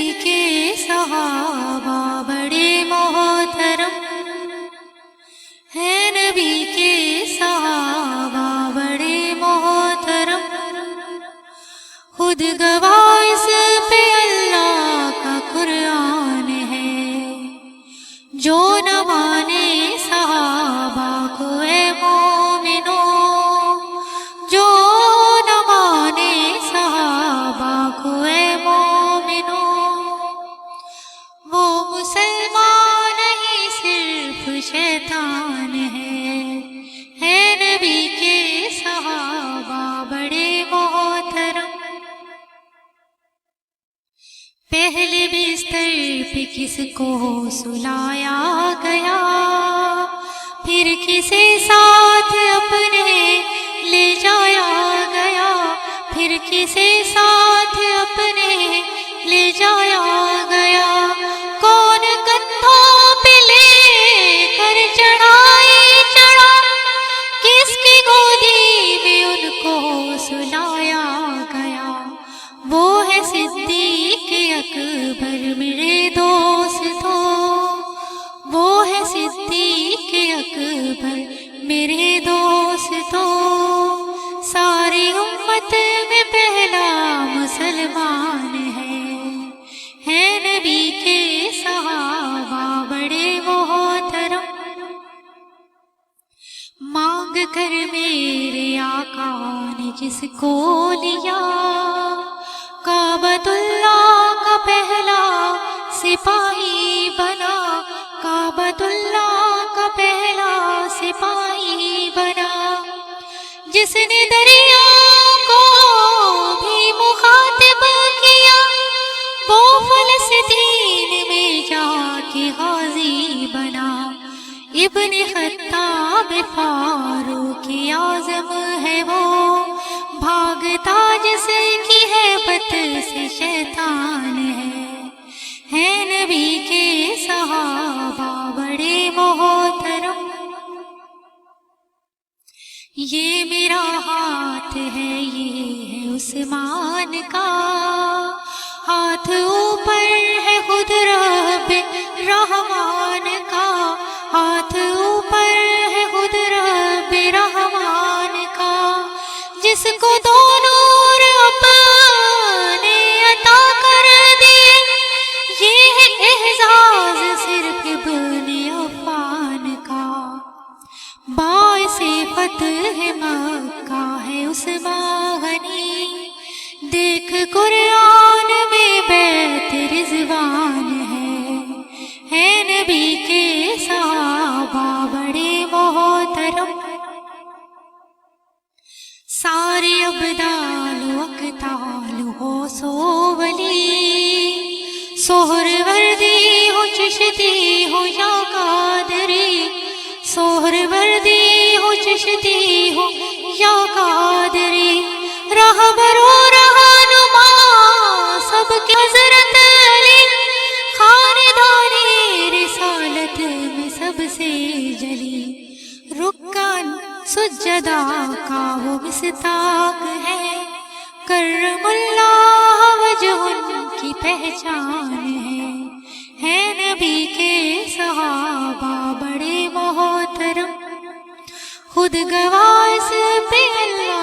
نبی کے صحابہ بڑے محترم، ہے نبی کے صحابہ بڑے محترم، خود گواہ اس پہ اللہ کا قرآن ہے، جو نہ مانے صحابہ کو اے مومنو، جو نہ مانے صحابہ کو اے مومنو، وہ مسلمان نہیں صرف شیطان ہے نبی کے صحابہ بڑے محترم۔ پہلے بستر پہ کس کو سلایا گیا، پھر کسے ساتھ اپنے لے جایا گیا، پھر کسے ساتھ اپنے لے جایا گیا، کون کندھوں پہ لے کر چڑھائی چڑھا، کس کی گودی میں ان کو سلایا گیا، وہ ہے صدیق اکبر میرے دوستو، وہ ہے صدیق اکبر میرے دوستو، ساری امت میں پہلا مسلمان ہے نبی کے صحابہ بڑے محترم۔ مانگ کر میرے آقا نے جس کو لیا، کعبۃ اللہ کا پہلا سپاہی بنا، کعبۃ اللہ کا پہلا سپاہی بنا، جس نے دریا کو بھی مخاطب کیا، وہ فلسطین میں جا کے غازی بنا، ابن خطاب فاروق اعظم ہے وہ، بھاگتا جس کی ہیبت سے شیطان ہے نبی کے صحابہ بڑے محترم۔ یہ میرا ہاتھ ہے، یہ ہے عثمان کا ہاتھ، اوپر ہے خود رب رحمان کا ہاتھ، اوپر ہے خود رب رحمان کا، جس کو دو نور اپنے عطا کر دیے، یہ ہے اعزاز صرف ابن عفان کا، باعث فتح مکہ ہے عثمان غنی، دیکھ قرآن میں بیت رضوان ہے نبی کے صحابہ بڑے محترم۔ سارے ابدال و اقتال ہو سو ولی، سہر وردی ہو چشتی ہو یا قادری، سہر وردی ہو چشتی ہو یا قادری، رہبر و رہنما سب کے حضرت علی، خاندانی رسالت میں سب سے جلی، رکن سجدہ کا وہ مصداق ہے، کرم اللہ وجہ ان کی پہچان ہے نبی کے صحابہ بڑے محترم، خود گواہ اس پہ اللہ